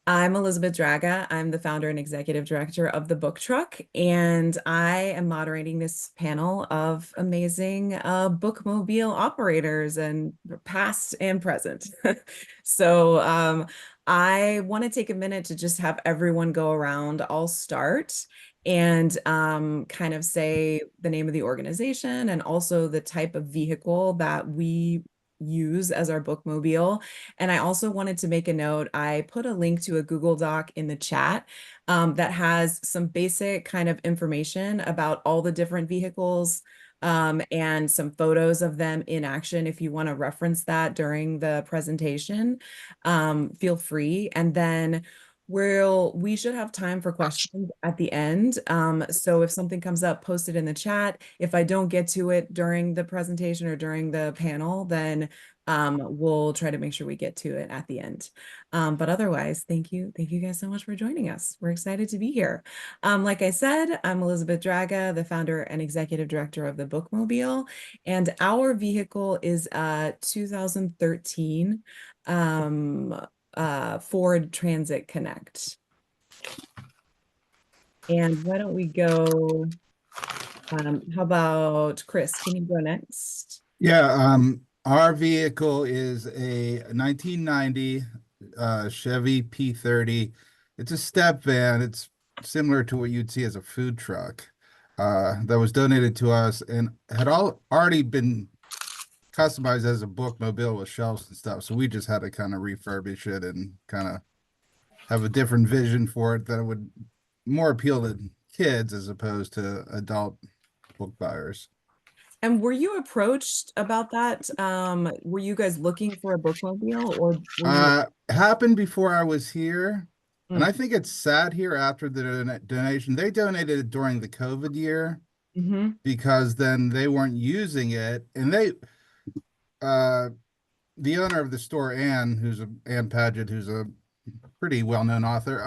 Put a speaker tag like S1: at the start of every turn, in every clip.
S1: I'm Elizabeth Dragga. I'm the founder and executive director of the Book Truck, and I am moderating this panel of amazing bookmobile operators and past and present. So I want to take a minute to just have everyone go around. I'll start and kind of say the name of the organization and also the type of vehicle that we use as our bookmobile. And I also wanted to make a note. I put a link to a Google Doc in the chat that has some basic kind of information about all the different vehicles and some photos of them in action. If you want to reference that during the presentation, feel free. And then we should have time for questions at the end. So if something comes up, post it in the chat. If I don't get to it during the presentation or during the panel, then we'll try to make sure we get to it at the end. But otherwise, thank you. Thank you guys so much for joining us. We're excited to be here. Like I said, I'm Elizabeth Dragga, the founder and executive director of the Bookmobile, and our vehicle is a 2013 Ford Transit Connect. And why don't we go, how about Chris? Can you go next?
S2: Yeah, our vehicle is a 1990 Chevy P30. It's a step van. It's similar to what you'd see as a food truck that was donated to us and had already been customized as a bookmobile with shelves and stuff. So we just had to kind of refurbish it and kind of have a different vision for it that would more appeal to kids as opposed to adult book buyers.
S1: And were you approached about that? Were you guys looking for a bookmobile or were you?
S2: Happened before I was here, and
S1: Mm.
S2: I think it's sat here after the donation. They donated it during the COVID year
S1: Hmm.
S2: because then they weren't using it, and uh, the owner of the store, Ann Paget, who's a pretty well-known author,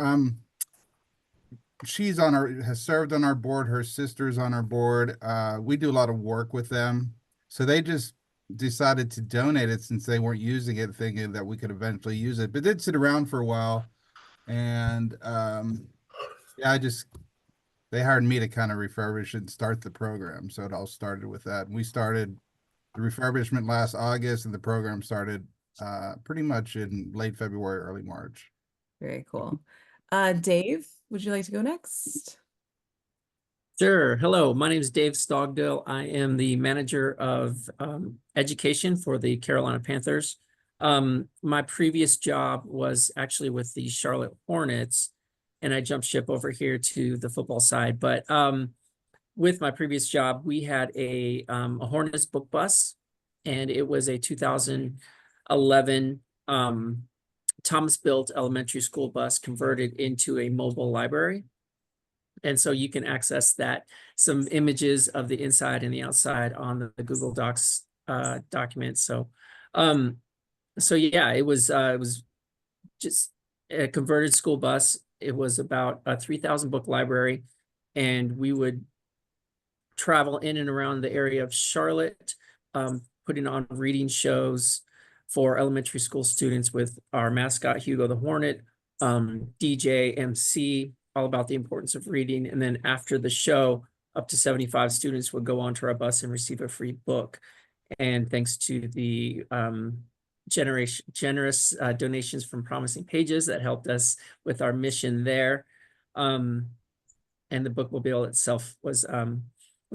S2: has served on our board. Her sister's on our board. We do a lot of work with them, so they just decided to donate it since they weren't using it, thinking that we could eventually use it. But it did sit around for a while, and yeah, they hired me to kind of refurbish and start the program. So it all started with that. And we started the refurbishment last August, and the program started pretty much in late February, early March.
S1: Very cool. Dave, would you like to go next?
S3: Sure. Hello, my name is Dave Stogdill. I am the manager of education for the Carolina Panthers. My previous job was actually with the Charlotte Hornets, and I jumped ship over here to the football side. But with my previous job, we had a Hornets book bus, and it was a 2011 Thomas-built elementary school bus converted into a mobile library. And so you can access that, some images of the inside and the outside on the Google Docs document. So yeah, it was just a converted school bus. It was about a 3,000 book library, and we would travel in and around the area of Charlotte, putting on reading shows for elementary school students with our mascot, Hugo the Hornet, DJ, MC, all about the importance of reading. And then after the show, up to 75 students would go onto our bus and receive a free book. And thanks to the generous donations from Promising Pages that helped us with our mission there. And the bookmobile itself was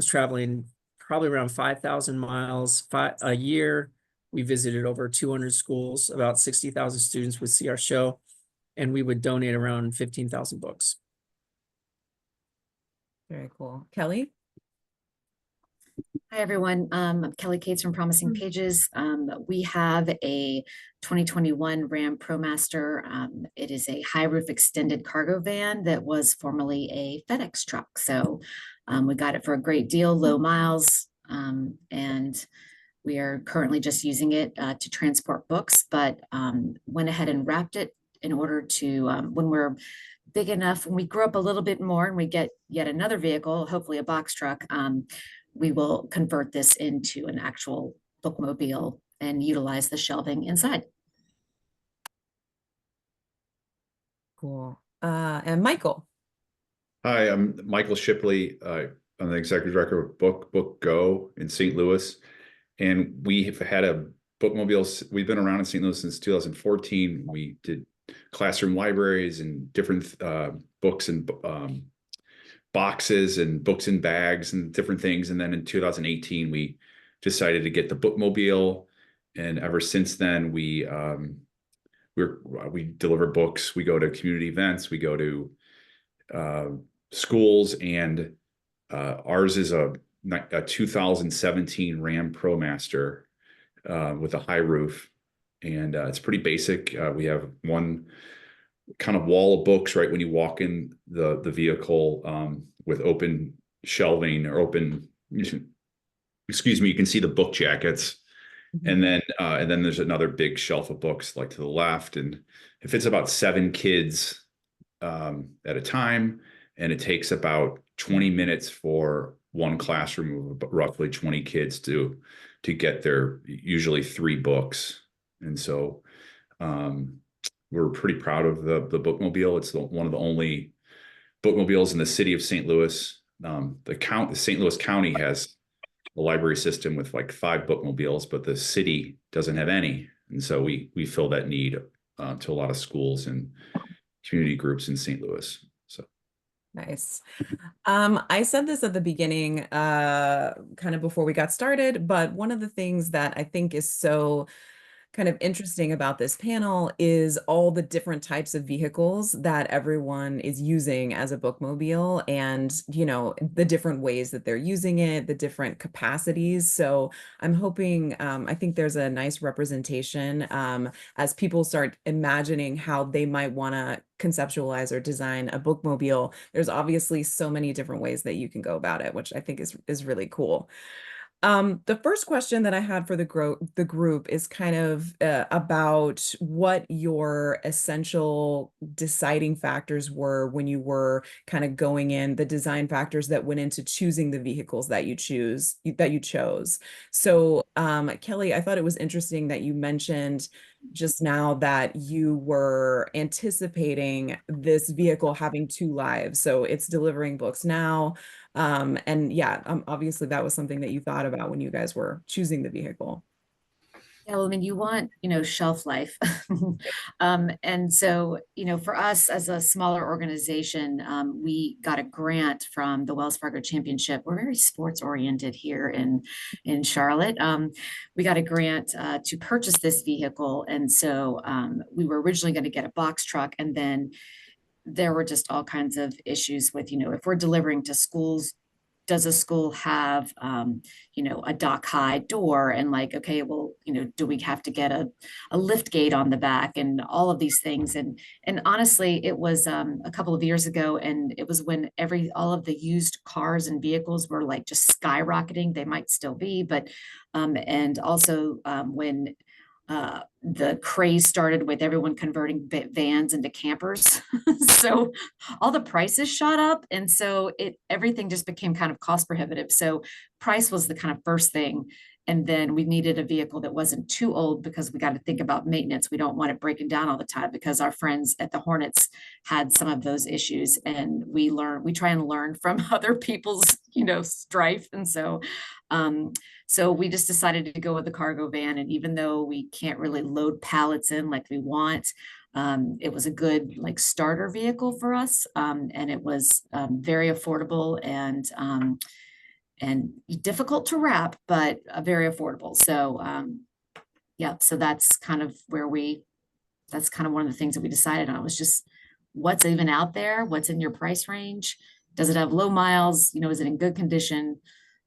S3: traveling probably around 5,000 miles a year. We visited over 200 schools. About 60,000 students would see our show, and we would donate around 15,000 books.
S1: Very cool. Kelly?
S4: Hi, everyone. I'm Kelly Cates from Promising Pages. We have a 2021 Ram ProMaster. It is a high roof extended cargo van that was formerly a FedEx truck. So we got it for a great deal, low miles, and we are currently just using it to transport books, but went ahead and wrapped it in order to, when we're big enough, when we grow up a little bit more and we get yet another vehicle, hopefully a box truck, we will convert this into an actual bookmobile and utilize the shelving inside.
S1: Cool. And Michael.
S5: Hi, I'm Michael Shipley. I'm the executive director of Book Go in St. Louis, and we have had a bookmobile. We've been around in St. Louis since 2014. We did classroom libraries and different books and boxes and books and bags and different things. And then in 2018, we decided to get the bookmobile, and ever since then, we deliver books. We go to community events. We go to schools, and ours is a 2017 Ram ProMaster with a high roof, and it's pretty basic. We have one kind of wall of books right when you walk in the vehicle, with open shelving or open, excuse me, you can see the book jackets. And then there's another big shelf of books like to the left, and it fits about 7 kids at a time, and it takes about 20 minutes for one classroom of roughly 20 kids to get their usually 3 books. And so we're pretty proud of the bookmobile. It's one of the only bookmobiles in the city of St. Louis. The St. Louis County has a library system with like 5 bookmobiles, but the city doesn't have any. And so we fill that need to a lot of schools and community groups in St. Louis. So
S1: nice. I said this at the beginning, kind of before we got started, but one of the things that I think is so kind of interesting about this panel is all the different types of vehicles that everyone is using as a bookmobile, and the different ways that they're using it, the different capacities. So I'm hoping, I think there's a nice representation as people start imagining how they might want to conceptualize or design a bookmobile. There's obviously so many different ways that you can go about it, which I think is really cool. The first question that I had for the group is kind of about what your essential deciding factors were when you were kind of going in, the design factors that went into choosing the vehicles that you chose. So, Kelly, I thought it was interesting that you mentioned just now that you were anticipating this vehicle having 2 lives. So it's delivering books now. And yeah, obviously that was something that you thought about when you guys were choosing the vehicle.
S4: Yeah, well, I mean, you want, shelf life. And so, for us as a smaller organization, we got a grant from the Wells Fargo Championship. We're very sports oriented here in Charlotte. We got a grant to purchase this vehicle. And so we were originally going to get a box truck, and then there were just all kinds of issues with, if we're delivering to schools, does a school have, a dock high door, and like, okay, well, do we have to get a lift gate on the back, and all of these things. And honestly, it was a couple of years ago, and it was when all of the used cars and vehicles were like just skyrocketing. They might still be, but and also when the craze started with everyone converting vans into campers. So all the prices shot up. And so everything just became kind of cost prohibitive. So price was the kind of first thing. And then we needed a vehicle that wasn't too old, because we got to think about maintenance. We don't want it breaking down all the time, because our friends at the Hornets had some of those issues, and we try and learn from other people's, strife. And so, so we just decided to go with the cargo van. And even though we can't really load pallets in like we want, it was a good like starter vehicle for us. And it was very affordable and difficult to wrap, but very affordable. So yeah, so that's kind of one of the things that we decided on, was just what's even out there, what's in your price range, does it have low miles, is it in good condition,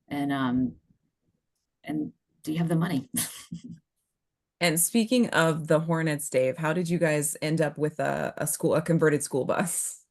S4: and do you have the money?
S1: And speaking of the Hornets, Dave, how did you guys end up with a converted school bus?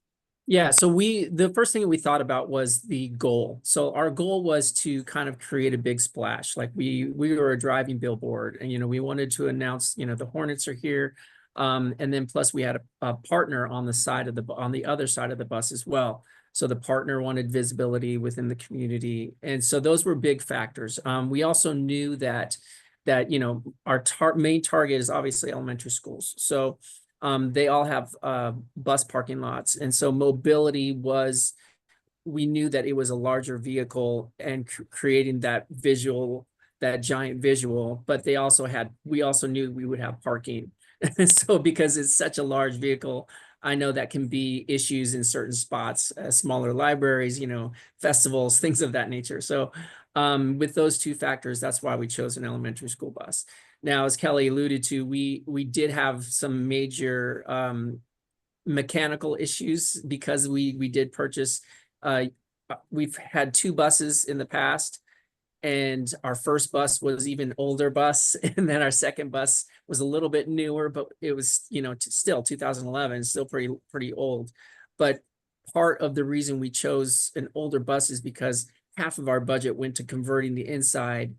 S3: Yeah, so the first thing that we thought about was the goal. So our goal was to kind of create a big splash. Like we were a driving billboard, and we wanted to announce, the Hornets are here. And then plus we had a partner on the other side of the bus as well. So the partner wanted visibility within the community. And so those were big factors. We also knew that our main target is obviously elementary schools. So they all have bus parking lots. And so mobility was, we knew that it was a larger vehicle and creating that visual, that giant visual, but we also knew we would have parking. So because it's such a large vehicle, I know that can be issues in certain spots, smaller libraries, festivals, things of that nature. So with those two factors, that's why we chose an elementary school bus. Now, as Kelly alluded to, we did have some major mechanical issues because we did purchase, we've had two buses in the past, and our first bus was even older bus, and then our second bus was a little bit newer, but it was, still 2011, still pretty old. But part of the reason we chose an older bus is because half of our budget went to converting the inside,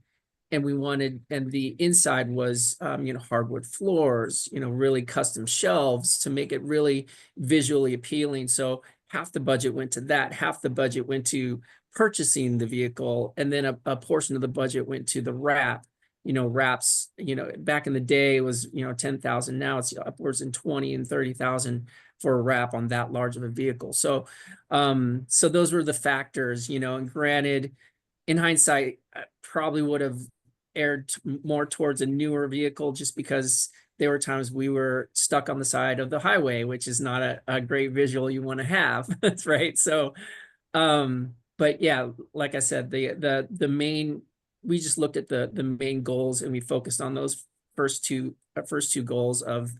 S3: and the inside was, hardwood floors, really custom shelves to make it really visually appealing. So half the budget went to that, half the budget went to purchasing the vehicle, and then a portion of the budget went to the wrap. Wraps, back in the day it was, 10,000. Now it's upwards in 20 and 30,000 for a wrap on that large of a vehicle. So, so those were the factors, and granted, in hindsight, I probably would have erred more towards a newer vehicle, just because there were times we were stuck on the side of the highway, which is not a great visual you want to have. That's right. So, but yeah, like I said, the main, we just looked at the main goals, and we focused on those first two goals of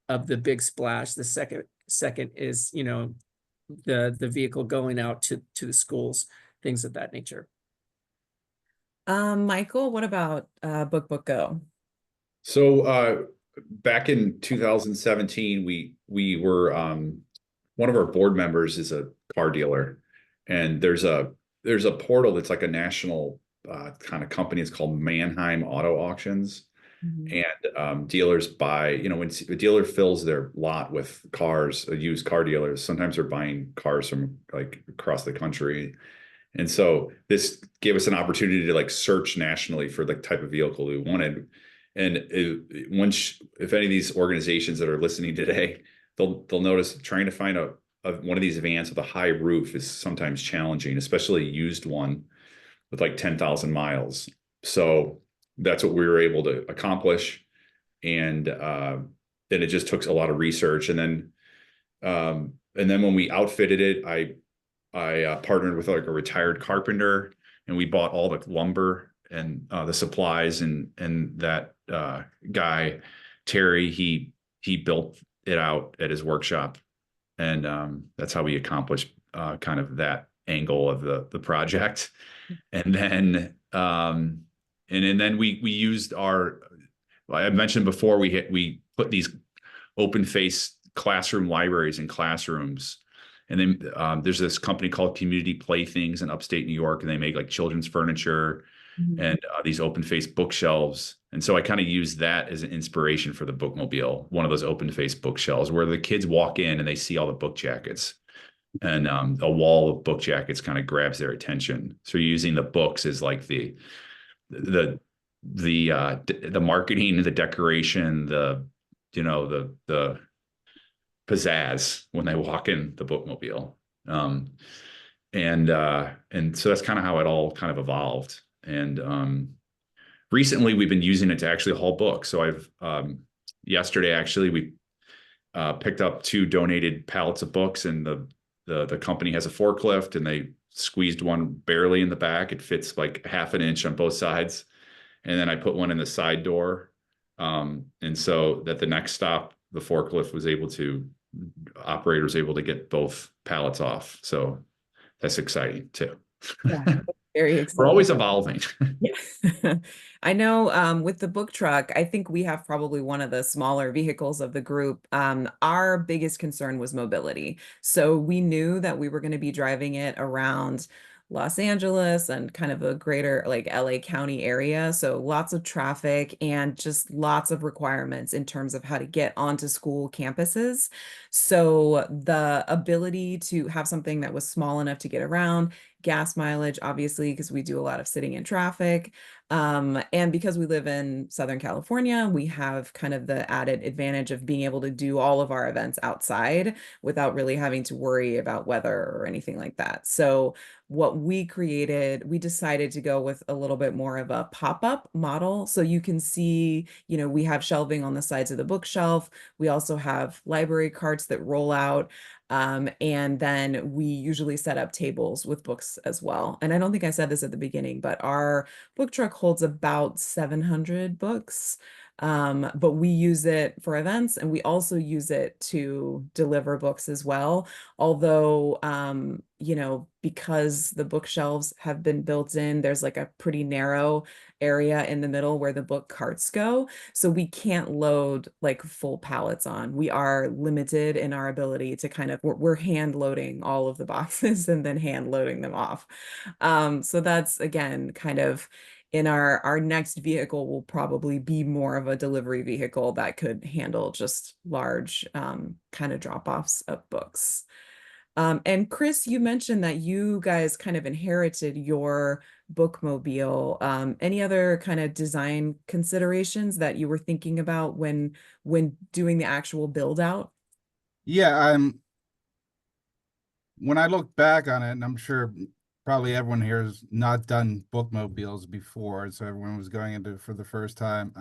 S3: the big splash. The second is, the vehicle going out to the schools, things of that nature.
S1: Michael, what about Book Go?
S5: So back in 2017, we were one of our board members is a car dealer, and there's a portal that's like a national kind of company. It's called Mannheim Auto Auctions. And dealers buy, when a dealer fills their lot with cars, used car dealers, sometimes they're buying cars from like across the country. And so this gave us an opportunity to like search nationally for the type of vehicle we wanted. And if any of these organizations that are listening today, they'll notice trying to find one of these vans with a high roof is sometimes challenging, especially a used one with like 10,000 miles. So that's what we were able to accomplish. And then it just took a lot of research. And then when we outfitted it, I partnered with like a retired carpenter, and we bought all the lumber and the supplies, and that guy, Terry, he built it out at his workshop. And that's how we accomplished kind of that angle of the project. And then we used I mentioned before, we put these open face classroom libraries in classrooms. And then there's this company called Community Playthings in upstate New York, and they make like children's furniture and these open face bookshelves. And so I kind of used that as an inspiration for the Bookmobile, one of those open face bookshelves where the kids walk in and they see all the book jackets, and a wall of book jackets kind of grabs their attention. So you're using the books as like the marketing, the decoration, the pizzazz when they walk in the Bookmobile. And so that's kind of how it all kind of evolved. And recently we've been using it to actually haul books. So yesterday actually we picked up 2 donated pallets of books, and the company has a forklift, and they squeezed one barely in the back. It fits like half an inch on both sides. And then I put one in the side door. And so that the next stop, the forklift operator was able to get both pallets off. So that's exciting too.
S1: Yeah, very exciting.
S5: We're always evolving.
S1: Yeah. I know with the book truck, I think we have probably one of the smaller vehicles of the group. Our biggest concern was mobility. So we knew that we were going to be driving it around Los Angeles and kind of a greater like LA County area. So lots of traffic and just lots of requirements in terms of how to get onto school campuses. So the ability to have something that was small enough to get around, gas mileage, obviously, because we do a lot of sitting in traffic. And because we live in Southern California, we have kind of the added advantage of being able to do all of our events outside without really having to worry about weather or anything like that. So what we created, we decided to go with a little bit more of a pop-up model. So you can see, we have shelving on the sides of the bookshelf. We also have library carts that roll out. And then we usually set up tables with books as well. And I don't think I said this at the beginning, but our book truck holds about 700 books. But we use it for events and we also use it to deliver books as well. Although, because the bookshelves have been built in, there's like a pretty narrow area in the middle where the book carts go. So we can't load like full pallets on. We are limited in our ability to we're hand loading all of the boxes and then hand loading them off. So that's again kind of in our next vehicle will probably be more of a delivery vehicle that could handle just large kind of drop-offs of books. And Chris, you mentioned that you guys kind of inherited your bookmobile. Any other kind of design considerations that you were thinking about when doing the actual build out?
S2: Yeah, when I look back on it, and I'm sure probably everyone here has not done bookmobiles before, so everyone was going into it for the first time.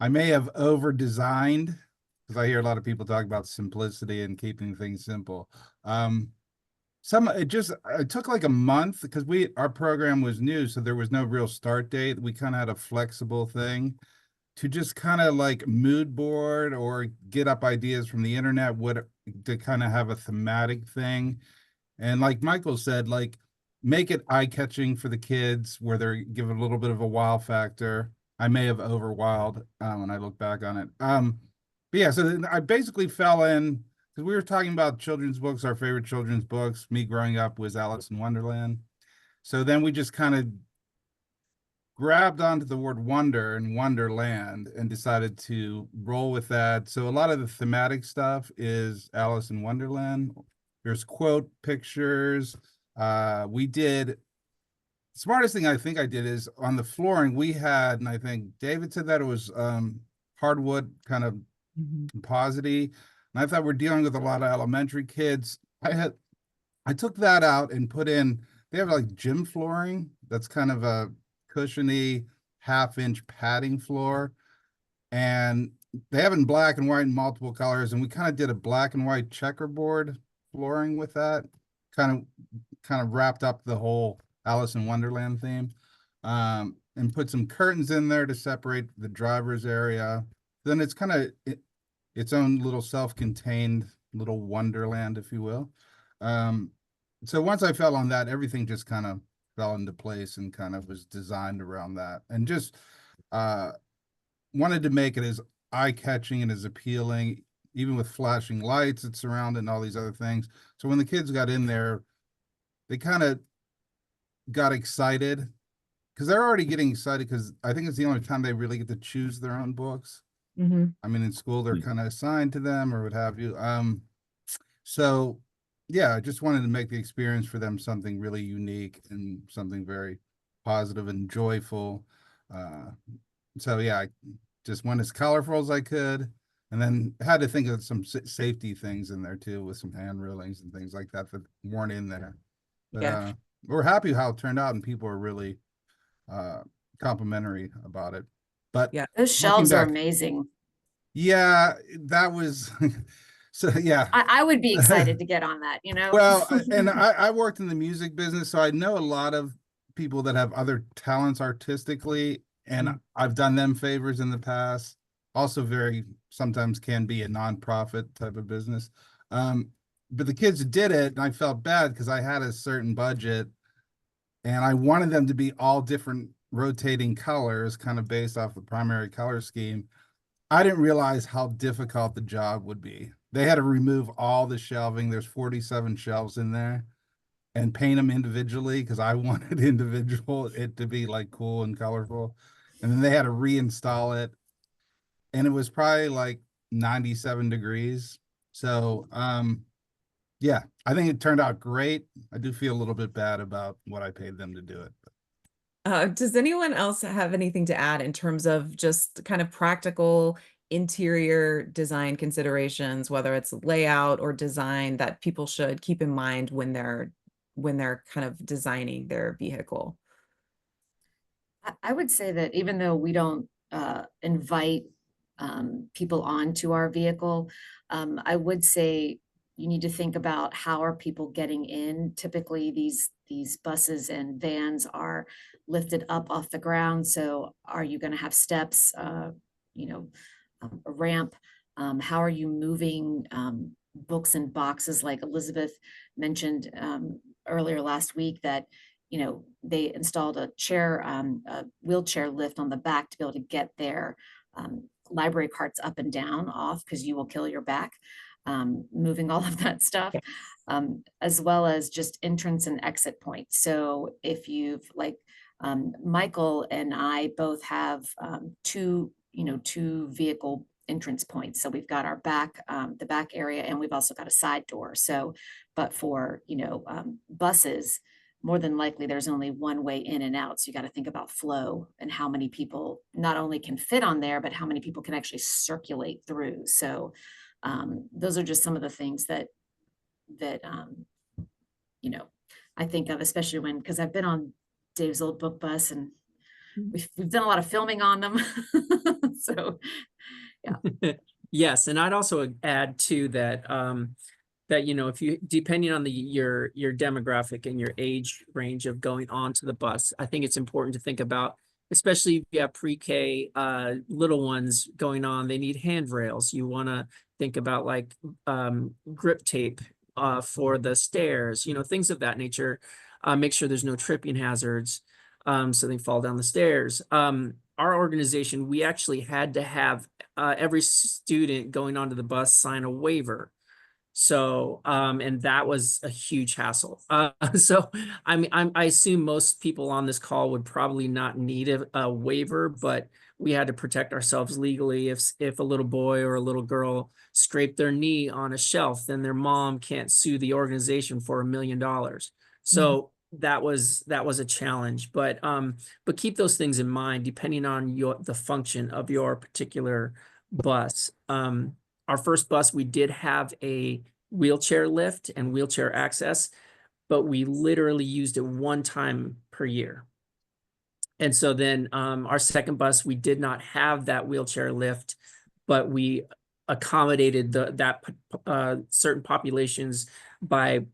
S2: I may have over designed because I hear a lot of people talk about simplicity and keeping things simple. It took like a month because our program was new, so there was no real start date. We kind of had a flexible thing to just kind of like mood board or get up ideas from the internet, what to kind of have a thematic thing. And like Michael said, like make it eye-catching for the kids where they're give it a little bit of a wow factor. I may have over wowed when I look back on it. But yeah, so then I basically fell in because we were talking about children's books, our favorite children's books. Me growing up was Alice in Wonderland. So then we just kind of grabbed onto the word wonder and wonderland and decided to roll with that. So a lot of the thematic stuff is Alice in Wonderland. There's quote pictures. We did smartest thing I think I did is on the flooring we had, and I think David said that it was hardwood kind of composite. And I thought we're dealing with a lot of elementary kids. I took that out and put in, they have like gym flooring that's kind of a cushiony half-inch padding floor. And they have it in black and white and multiple colors. And we kind of did a black and white checkerboard flooring with that. Kind of wrapped up the whole Alice in Wonderland theme. And put some curtains in there to separate the driver's area. Then it's kind of its own little self-contained little wonderland, if you will. So once I fell on that, everything just kind of fell into place and kind of was designed around that. And just wanted to make it as eye-catching and as appealing, even with flashing lights that surround it and all these other things. So when the kids got in there, they kind of got excited because they're already getting excited because I think it's the only time they really get to choose their own books. I mean, in school, they're kind of assigned to them or what have you. So yeah, I just wanted to make the experience for them something really unique and something very positive and joyful. So yeah, I just went as colorful as I could, and then had to think of some safety things in there too, with some hand railings and things like that that weren't in there. But
S1: Yeah.
S2: we're happy how it turned out, and people are really complimentary about it. But
S1: Yeah.
S4: Those
S2: looking
S4: shelves are
S2: back,
S4: amazing.
S2: yeah, that was so yeah.
S4: I would be excited to get on that, you know?
S2: Well, and I worked in the music business, so I know a lot of people that have other talents artistically, and I've done them favors in the past. Also, very sometimes can be a nonprofit type of business. But the kids did it, and I felt bad because I had a certain budget, and I wanted them to be all different rotating colors, kind of based off the primary color scheme. I didn't realize how difficult the job would be. They had to remove all the shelving. There's 47 shelves in there and paint them individually because I wanted it to be like cool and colorful. And then they had to reinstall it. And it was probably like 97 degrees. So Yeah, I think it turned out great. I do feel a little bit bad about what I paid them to do it.
S1: Does anyone else have anything to add in terms of just kind of practical interior design considerations, whether it's layout or design that people should keep in mind when they're kind of designing their vehicle?
S4: I would say that even though we don't invite people onto our vehicle, I would say you need to think about how are people getting in. Typically, these buses and vans are lifted up off the ground. So, are you going to have steps? You know, a ramp. How are you moving books and boxes? Like Elizabeth mentioned earlier last week that they installed a wheelchair lift on the back to be able to get their library carts up and down off because you will kill your back moving all of that stuff, as well as just entrance and exit points. So if you've like Michael and I both have two vehicle entrance points. So we've got our the back area, and we've also got a side door. So, but for buses, more than likely there's only one way in and out. So you got to think about flow and how many people not only can fit on there, but how many people can actually circulate through. So those are just some of the things that I think of, especially because I've been on Dave's old book bus and we've done a lot of filming on them. So yeah.
S3: Yes, and I'd also add to that that if you depending on your demographic and your age range of going onto the bus, I think it's important to think about, especially if you have pre-K little ones going on, they need handrails. You want to think about like grip tape for the stairs, things of that nature. Make sure there's no tripping hazards so they fall down the stairs. Our organization, we actually had to have every student going onto the bus sign a waiver. So, and that was a huge hassle. So I mean, I assume most people on this call would probably not need a waiver, but we had to protect ourselves legally. If a little boy or a little girl scraped their knee on a shelf, then their mom can't sue the organization for $1 million. So that was a challenge, but keep those things in mind depending on the function of your particular bus. Our first bus, we did have a wheelchair lift and wheelchair access, but we literally used it one time per year. And so then our second bus, we did not have that wheelchair lift, but we accommodated that certain populations by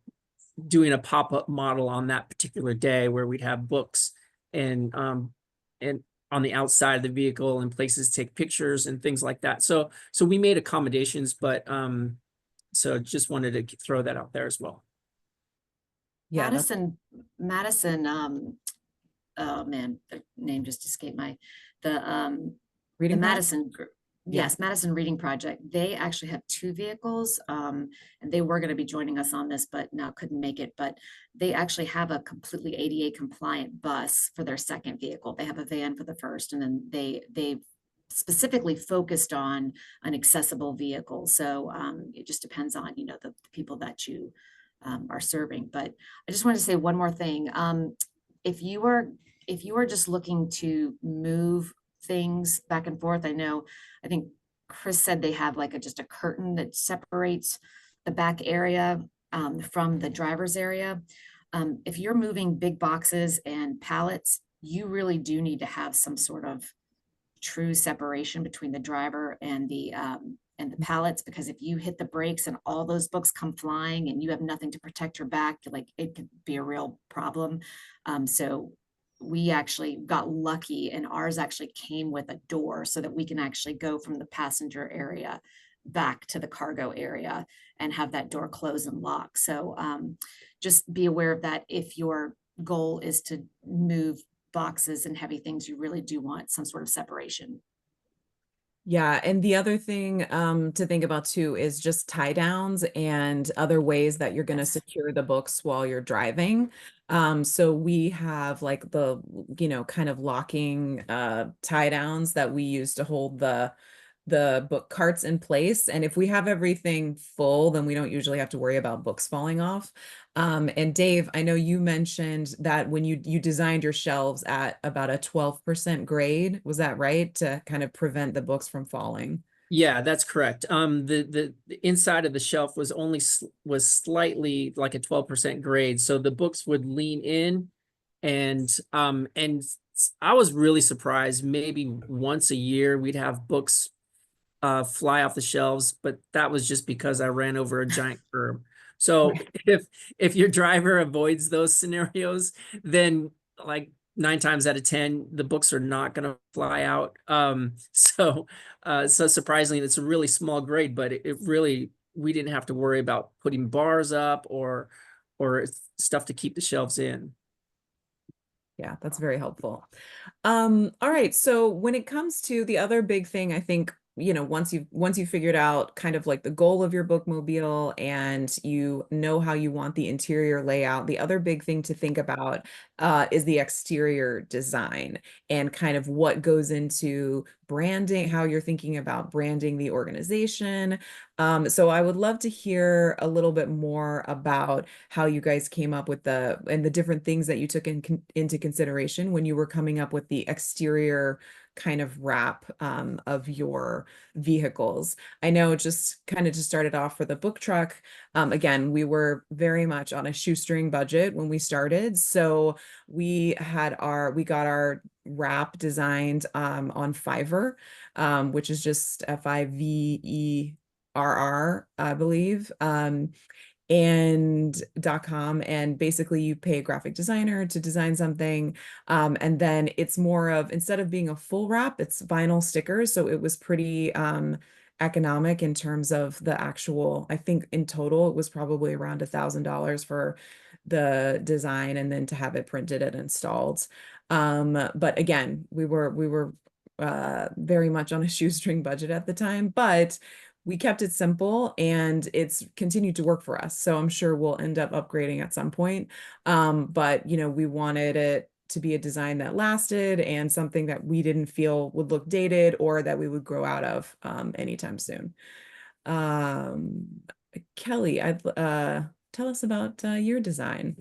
S3: doing a pop-up model on that particular day where we'd have books and on the outside of the vehicle and places to take pictures and things like that. So we made accommodations, but so just wanted to throw that out there as well.
S1: Yeah,
S4: Madison, oh man, the name just escaped the
S1: reading
S4: Madison group.
S1: Yeah.
S4: Yes, Madison Reading Project. They actually have two vehicles, and they were going to be joining us on this, but now couldn't make it. But they actually have a completely ADA compliant bus for their second vehicle. They have a van for the first, and then they specifically focused on an accessible vehicle. So it just depends on the people that you are serving. But I just wanted to say one more thing. If you are just looking to move things back and forth, I think Chris said they have like just a curtain that separates the back area from the driver's area. If you're moving big boxes and pallets, you really do need to have some sort of true separation between the driver and the pallets, because if you hit the brakes and all those books come flying and you have nothing to protect your back, like it could be a real problem. So we actually got lucky and ours actually came with a door so that we can actually go from the passenger area back to the cargo area and have that door close and lock. So just be aware of that. If your goal is to move boxes and heavy things, you really do want some sort of separation.
S1: Yeah, and the other thing to think about too is just tie downs and other ways that you're going to secure the books while you're driving. So we have like the kind of locking tie downs that we use to hold the the book carts in place. And if we have everything full, then we don't usually have to worry about books falling off. And Dave, I know you mentioned that when you designed your shelves at about a 12% grade, was that right? To kind of prevent the books from falling.
S3: Yeah, that's correct. The inside of the shelf was was slightly like a 12% grade, so the books would lean in, and I was really surprised. Maybe once a year we'd have books fly off the shelves, but that was just because I ran over a giant curb. So
S1: Right.
S3: if your driver avoids those scenarios, then like 9 times out of 10, the books are not going to fly out. So surprisingly, it's a really small grade, but it really, we didn't have to worry about putting bars up or stuff to keep the shelves in.
S1: Yeah, that's very helpful. All right. So when it comes to the other big thing, I think, once you figured out kind of like the goal of your bookmobile and you know how you want the interior layout, the other big thing to think about is the exterior design and kind of what goes into branding, how you're thinking about branding the organization. So I would love to hear a little bit more about how you guys came up with the different things that you took into consideration when you were coming up with the exterior kind of wrap of your vehicles. I know just kind of to start it off for the book truck, again, we were very much on a shoestring budget when we started. So we got our wrap designed on Fiverr, which is just Fiverr, I believe. And .com, and basically you pay a graphic designer to design something, and then it's more of, instead of being a full wrap, it's vinyl stickers, so it was pretty economic in terms of the actual. I think in total it was probably around $1,000 for the design and then to have it printed and installed. But again, we were very much on a shoestring budget at the time, but we kept it simple and it's continued to work for us. So I'm sure we'll end up upgrading at some point. But we wanted it to be a design that lasted and something that we didn't feel would look dated or that we would grow out of anytime soon. Um, Kelly, tell us about your design.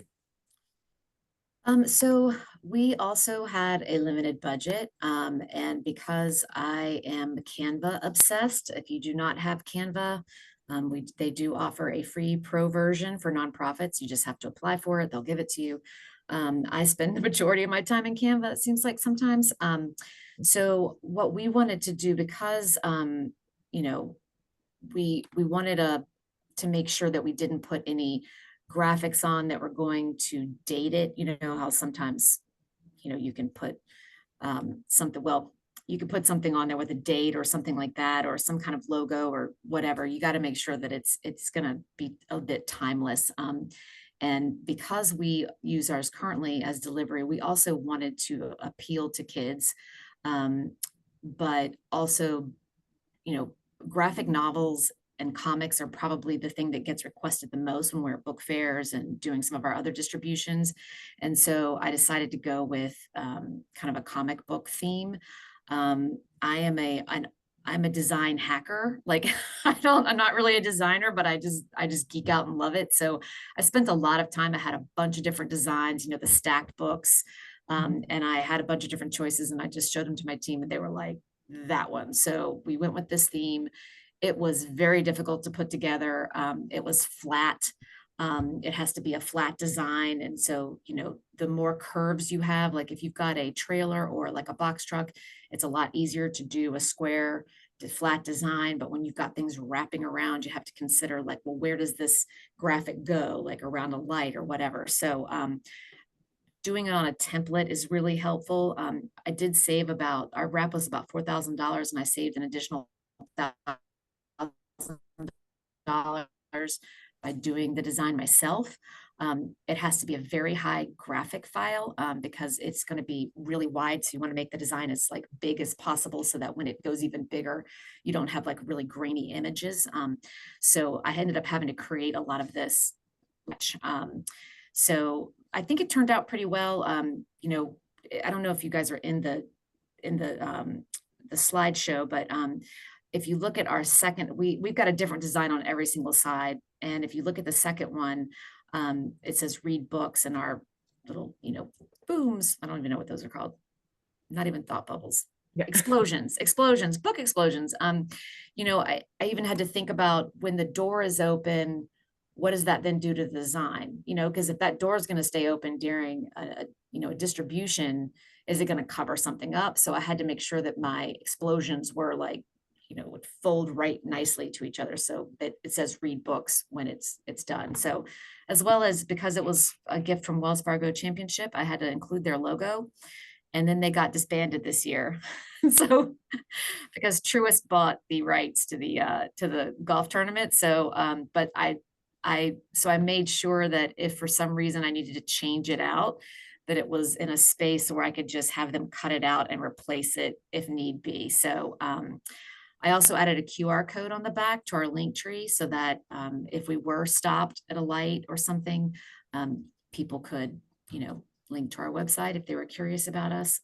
S4: So we also had a limited budget, and because I am Canva obsessed, if you do not have Canva, they do offer a free pro version for nonprofits. You just have to apply for it. They'll give it to you. I spend the majority of my time in Canva, it seems like sometimes. So what we wanted to do, because you know, we wanted to make sure that we didn't put any graphics on that were going to date it. You know how sometimes, you can put something, well, you could put something on there with a date or something like that, or some kind of logo or whatever. You got to make sure that it's going to be a bit timeless. And because we use ours currently as delivery, we also wanted to appeal to kids, but also, graphic novels and comics are probably the thing that gets requested the most when we're at book fairs and doing some of our other distributions. And so I decided to go with kind of a comic book theme. I'm a design hacker. Like I'm not really a designer, but I just geek out and love it. So I spent a lot of time. I had a bunch of different designs, the stacked books. And I had a bunch of different choices and I just showed them to my team and they were like, that one. So we went with this theme. It was very difficult to put together. It was flat. It has to be a flat design. And so, the more curves you have, like if you've got a trailer or like a box truck, it's a lot easier to do a square to flat design. But when you've got things wrapping around, you have to consider like, well, where does this graphic go, like around a light or whatever. So doing it on a template is really helpful. I did save our wrap was about $4,000 and I saved an additional $1,000 by doing the design myself. It has to be a very high graphic file because it's going to be really wide. So you want to make the design as like big as possible so that when it goes even bigger, you don't have like really grainy images. So I ended up having to create a lot of this. So I think it turned out pretty well. I don't know if you guys are in the slideshow, but if you look at our second, we've got a different design on every single side. And if you look at the second one, it says read books, and our little, booms. I don't even know what those are called. Not even thought bubbles.
S1: Yeah.
S4: Explosions, book explosions. I even had to think about when the door is open, what does that then do to the design? Because if that door is going to stay open during a distribution, is it going to cover something up? So I had to make sure that my explosions were like, would fold right nicely to each other, so that it says read books when it's done. So, as well as, because it was a gift from Wells Fargo Championship, I had to include their logo. And then they got disbanded this year. So because Truist bought the rights to the golf tournament. So but I made sure that if for some reason I needed to change it out, that it was in a space where I could just have them cut it out and replace it if need be. So I also added a QR code on the back to our link tree, so that if we were stopped at a light or something, people could, link to our website if they were curious about us.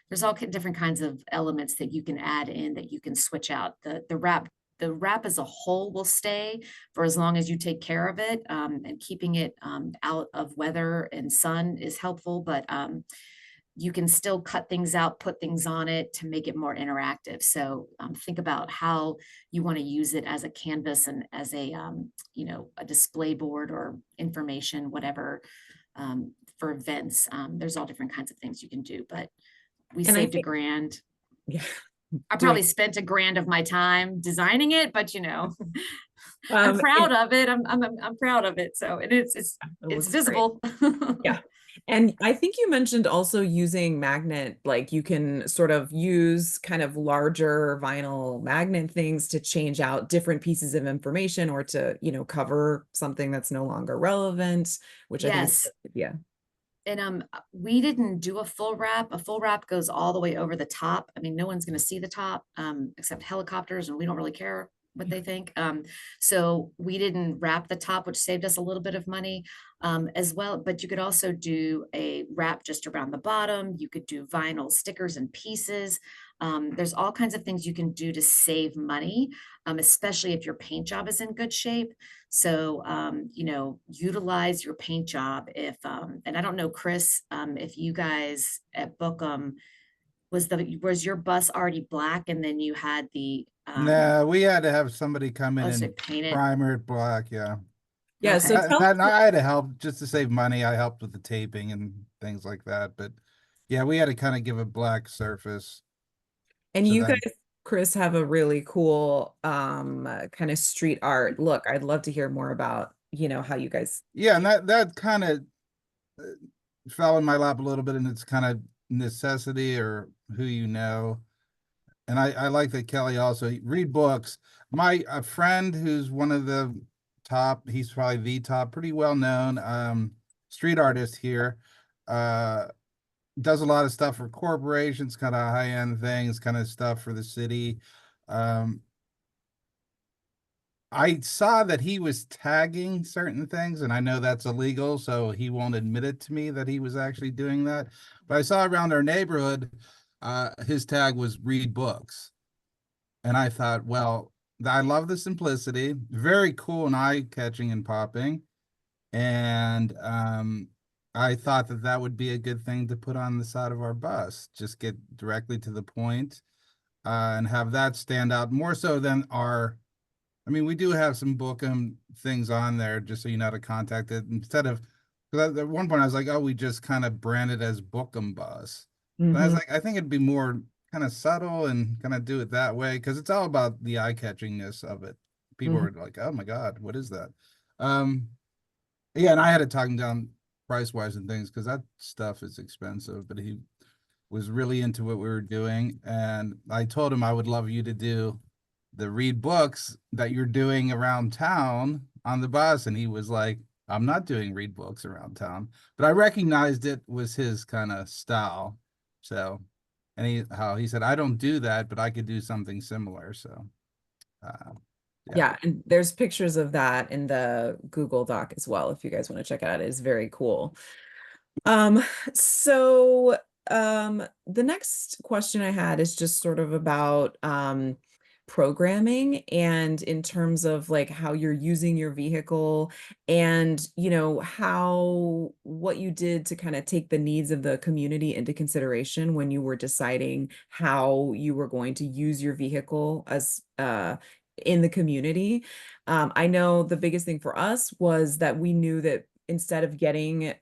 S4: There's all different kinds of elements that you can add in, that you can switch out. The wrap as a whole will stay for as long as you take care of it, and keeping it out of weather and sun is helpful, but you can still cut things out, put things on it to make it more interactive. So think about how you want to use it as a canvas and as a display board or information, whatever, for events. There's all different kinds of things you can do, but we
S1: And I
S4: saved
S1: think,
S4: $1,000.
S1: yeah,
S4: I
S1: doing,
S4: probably spent $1,000 of my time designing it, but I'm
S1: um,
S4: proud of it. I'm proud of it. So it's
S1: it looks great.
S4: visible.
S1: Yeah. And I think you mentioned also using magnet, like you can sort of use kind of larger vinyl magnet things to change out different pieces of information, or to, cover something that's no longer relevant, which I think is,
S4: Yes.
S1: yeah.
S4: And we didn't do a full wrap. A full wrap goes all the way over the top. I mean, no one's going to see the top, except helicopters, and we don't really care what they think. So we didn't wrap the top, which saved us a little bit of money, as well. But you could also do a wrap just around the bottom. You could do vinyl stickers and pieces. There's all kinds of things you can do to save money, especially if your paint job is in good shape. So, utilize your paint job. And I don't know, Chris, if you guys at Bookham, was your bus already black, and then you had the,
S2: No, we had to have somebody come in
S4: so
S2: and
S4: paint it?
S2: primer it black. Yeah.
S1: Yeah. So
S4: Okay.
S1: tell
S2: And I had to help just to save money. I helped with the taping and things like that. But yeah, we had to kind of give a black surface.
S1: And
S2: So
S1: you
S2: then,
S1: guys, Chris, have a really cool kind of street art look. I'd love to hear more about, how you guys.
S2: yeah, and that kind of fell in my lap a little bit, and it's kind of necessity or who you know. And I like that Kelly also read books. A friend who's one of the top, he's probably the top, pretty well known street artist here, uh does a lot of stuff for corporations, kind of high end things, kind of stuff for the city. Um, I saw that he was tagging certain things, and I know that's illegal, so he won't admit it to me that he was actually doing that. But I saw around our neighborhood, his tag was read books. And I thought, well, I love the simplicity, very cool and eye-catching and popping. And I thought that would be a good thing to put on the side of our bus. Just get directly to the point, and have that stand out more so than our. I mean, we do have some Bookham things on there, just so you know how to contact it. Instead of, because at one point I was like, oh, we just kind of branded as Bookham Bus. But I was
S1: Mhm.
S2: like, I think it'd be more kind of subtle and kind of do it that way, because it's all about the eye-catchingness of it. People
S1: Mhm.
S2: are like, oh my God, what is that? Um, yeah, and I had to talk him down price-wise and things, because that stuff is expensive, but he was really into what we were doing. And I told him I would love you to do the read books that you're doing around town on the bus. And he was like, I'm not doing read books around town, but I recognized it was his kind of style. So, and he said, I don't do that, but I could do something similar. So, uh, yeah.
S1: Yeah, and there's pictures of that in the Google Doc as well, if you guys want to check it out. It is very cool. Um, so the next question I had is just sort of about programming and in terms of like how you're using your vehicle and, you know, how what you did to kind of take the needs of the community into consideration when you were deciding how you were going to use your vehicle as in the community. I know the biggest thing for us was that we knew that instead of getting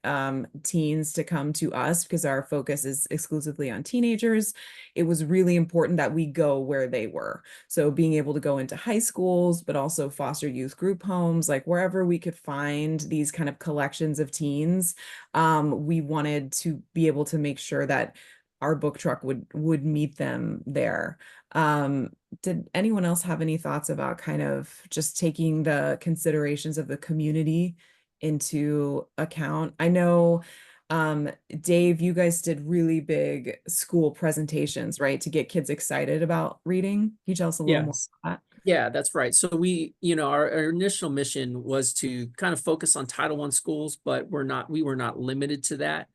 S1: teens to come to us because our focus is exclusively on teenagers, it was really important that we go where they were. So being able to go into high schools, but also foster youth group homes, like wherever we could find these kind of collections of teens, we wanted to be able to make sure that our book truck would meet them there. Did anyone else have any thoughts about kind of just taking the considerations of the community into account? I know, Dave, you guys did really big school presentations, right? To get kids excited about reading. Can you tell us a little more
S3: Yes.
S1: about
S3: Yeah, that's right. So we, you know, our initial mission was to kind of focus on Title I schools, but we were not limited to that.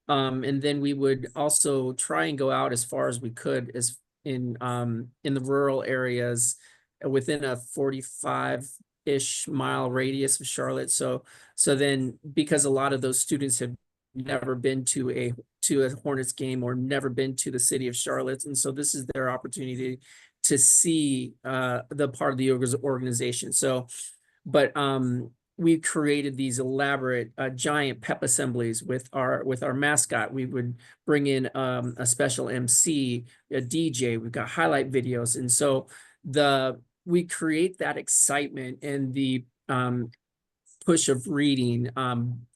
S3: And then we would also try and go out as far as we could as in the rural areas within a 45-ish mile radius of Charlotte. So then because a lot of those students have never been to a Hornets game or never been to the city of Charlotte, and so this is their opportunity to see the part of the organization. So, but we created these elaborate giant pep assemblies with our mascot. We would bring in a special MC, a DJ. We've got highlight videos, and so we create that excitement and the push of reading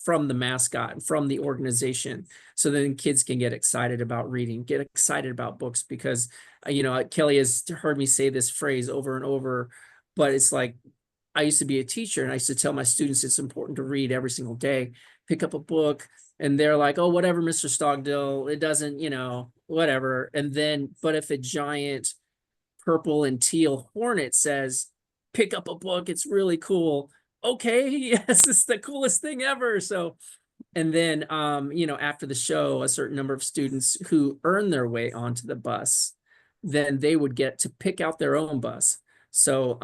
S3: from the mascot, from the organization, so then kids can get excited about reading, get excited about books, because you know, Kelly has heard me say this phrase over and over, but it's like, I used to be a teacher and I used to tell my students it's important to read every single day, pick up a book, and they're like, oh, whatever, Mr. Stogdill, it doesn't, you know, whatever. And then, but if a giant purple and teal hornet says, pick up a book, it's really cool. Okay, yes, it's the coolest thing ever. So, and then, you know, after the show, a certain number of students who earn their way onto the bus, then they would get to pick out their own bus. So,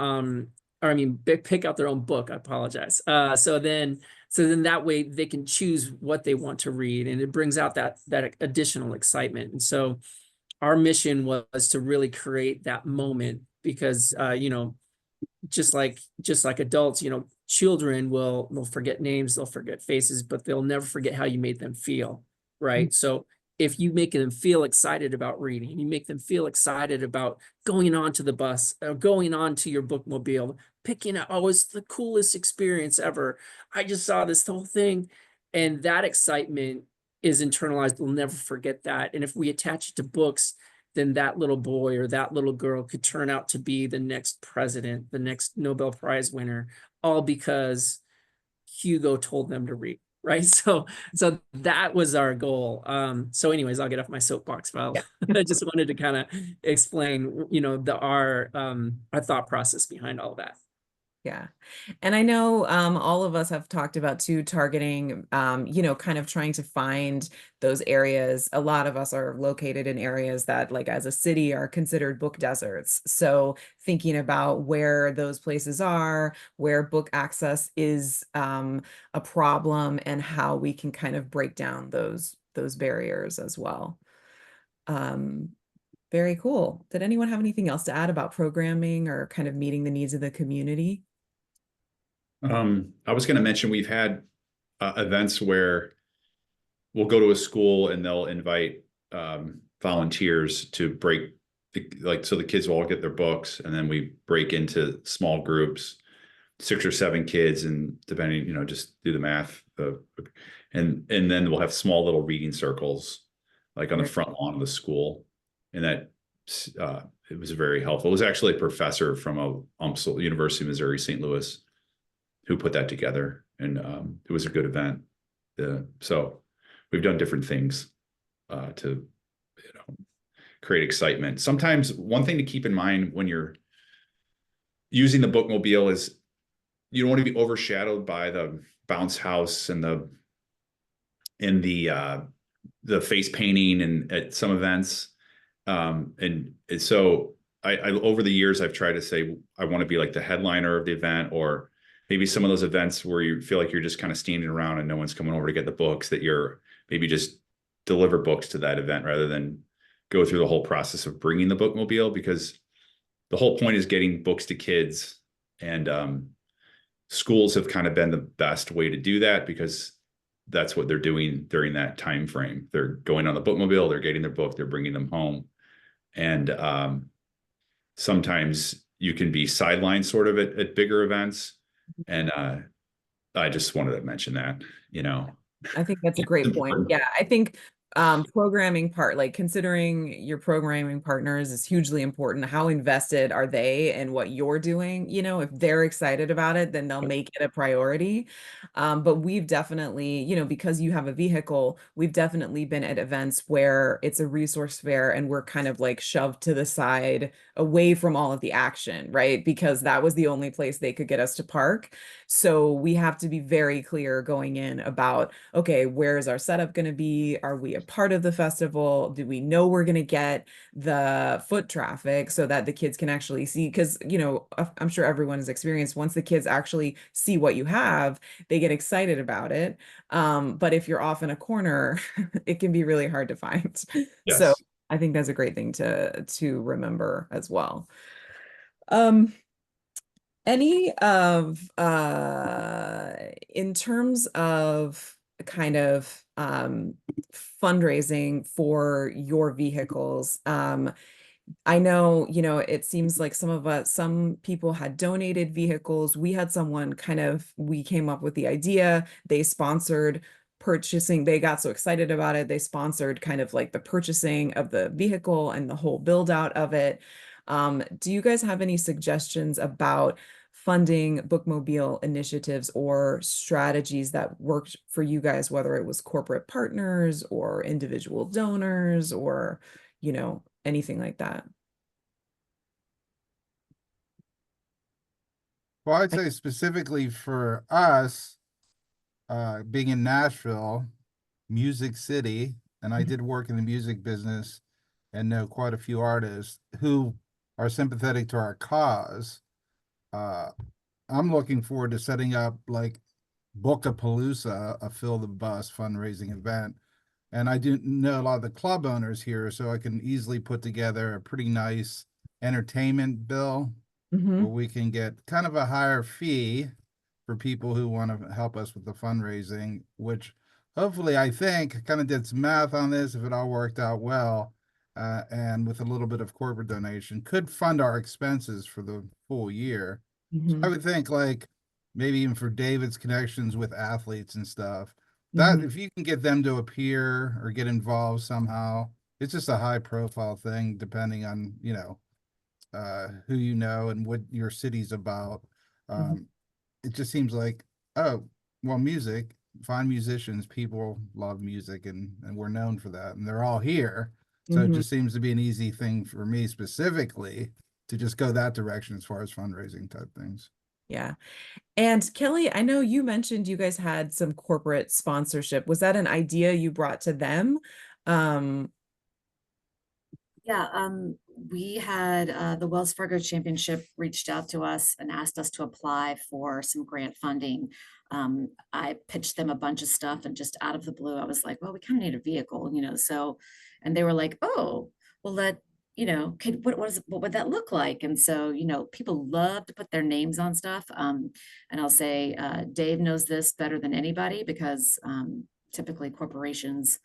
S3: or I mean, pick out their own book. I apologize. So then that way they can choose what they want to read, and it brings out that additional excitement. And so, our mission was to really create that moment because, you know, just like adults, you know, children will forget names, they'll forget faces, but they'll never forget how you made them feel, right? So if you make them feel excited about reading, you make them feel excited about going on to the bus, or going on to your bookmobile, picking out, oh, it's the coolest experience ever, I just saw this whole thing, and that excitement is internalized. We'll never forget that. And if we attach it to books, then that little boy or that little girl could turn out to be the next president, the next Nobel Prize winner, all because Hugo told them to read, right? So that was our goal. So anyways, I'll get off my soapbox, Val.
S1: Yeah.
S3: I just wanted to kind of explain, you know, our thought process behind all of that.
S1: Yeah. And I know all of us have talked about too, targeting, you know, kind of trying to find those areas. A lot of us are located in areas that, like, as a city, are considered book deserts. So thinking about where those places are, where book access is a problem, and how we can kind of break down those barriers as well. Very cool. Did anyone have anything else to add about programming or kind of meeting the needs of the community?
S5: I was going to mention we've had events where we'll go to a school and they'll invite volunteers to break, so the kids will all get their books, and then we break into small groups, 6 or 7 kids, and depending, you know, just do the math. And then we'll have small little reading circles, like on the front lawn of the school, and that it was very helpful. It was actually a professor from University of Missouri, St. Louis, who put that together, and it was a good event. So we've done different things to, you know, create excitement. Sometimes one thing to keep in mind when you're using the bookmobile is you don't want to be overshadowed by the bounce house and the face painting and at some events. And so over the years, I've tried to say, I want to be like the headliner of the event, or maybe some of those events where you feel like you're just kind of standing around and no one's coming over to get the books, that you're maybe just deliver books to that event rather than go through the whole process of bringing the bookmobile, because the whole point is getting books to kids. And schools have kind of been the best way to do that, because that's what they're doing during that time frame. They're going on the bookmobile, they're getting their book, they're bringing them home. And sometimes you can be sidelined sort of at bigger events. And I just wanted to mention that, you know.
S1: I think that's a great point. Yeah, I think programming part, like considering your programming partners is hugely important. How invested are they in what you're doing? You know, if they're excited about it, then they'll make it a priority. But we've definitely, you know, because you have a vehicle, we've definitely been at events where it's a resource fair and we're kind of like shoved to the side away from all of the action, right? Because that was the only place they could get us to park. So we have to be very clear going in about, okay, where is our setup going to be? Are we a part of the festival? Do we know we're going to get the foot traffic so that the kids can actually see? Because, you know, I'm sure everyone has experienced, once the kids actually see what you have, they get excited about it. But if you're off in a corner, it can be really hard to find. So
S5: Yes.
S1: I think that's a great thing to remember as well. Um, any of in terms of kind of fundraising for your vehicles, I know, you know, it seems like some people had donated vehicles. We had someone we came up with the idea. They sponsored purchasing. They got so excited about it. They sponsored kind of like the purchasing of the vehicle and the whole build out of it. Do you guys have any suggestions about funding bookmobile initiatives or strategies that worked for you guys, whether it was corporate partners or individual donors or, you know, anything like that?
S2: Well, I'd say specifically for us, being in Nashville, Music City, and I did work in the music business and know quite a few artists who are sympathetic to our cause. Uh, I'm looking forward to setting up like Bookapalooza, a Fill the Bus fundraising event. And I do know a lot of the club owners here, so I can easily put together a pretty nice entertainment bill
S1: Mm-hmm.
S2: where we can get kind of a higher fee for people who want to help us with the fundraising, which hopefully, I think, kind of did some math on this, if it all worked out well, and with a little bit of corporate donation, could fund our expenses for the full year. So
S1: Mm-hmm.
S2: I would think like maybe even for David's connections with athletes and stuff, that
S1: Mm-hmm.
S2: if you can get them to appear or get involved somehow, it's just a high profile thing, depending on, you know, who you know and what your city's about.
S1: Mm-hmm.
S2: Um, it just seems like, oh, well, music, find musicians, people love music, and we're known for that, and they're all here. So it
S1: Mm-hmm.
S2: just seems to be an easy thing for me specifically to just go that direction as far as fundraising type things.
S1: Yeah. And Kelly, I know you mentioned you guys had some corporate sponsorship. Was that an idea you brought to them? Um,
S4: Yeah, we had the Wells Fargo Championship reached out to us and asked us to apply for some grant funding. I pitched them a bunch of stuff, and just out of the blue, I was like, well, we kind of need a vehicle, you know, so, and they were like, oh, well, you know, what would that look like? And so, you know, people love to put their names on stuff. And I'll say, Dave knows this better than anybody, because typically corporations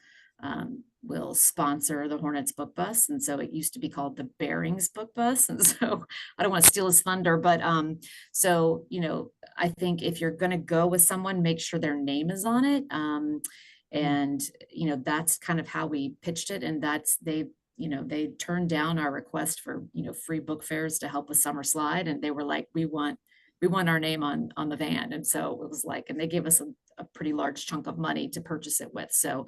S4: will sponsor the Hornets book bus. And so it used to be called the Bearings book bus. And so I don't want to steal his thunder, but so, you know, I think if you're going to go with someone, make sure their name is on it. And, you know, that's kind of how we pitched it. And you know, they turned down our request for, you know, free book fairs to help with Summer Slide. And they were like, we want our name on the van. And so it was like, and they gave us a pretty large chunk of money to purchase it with. So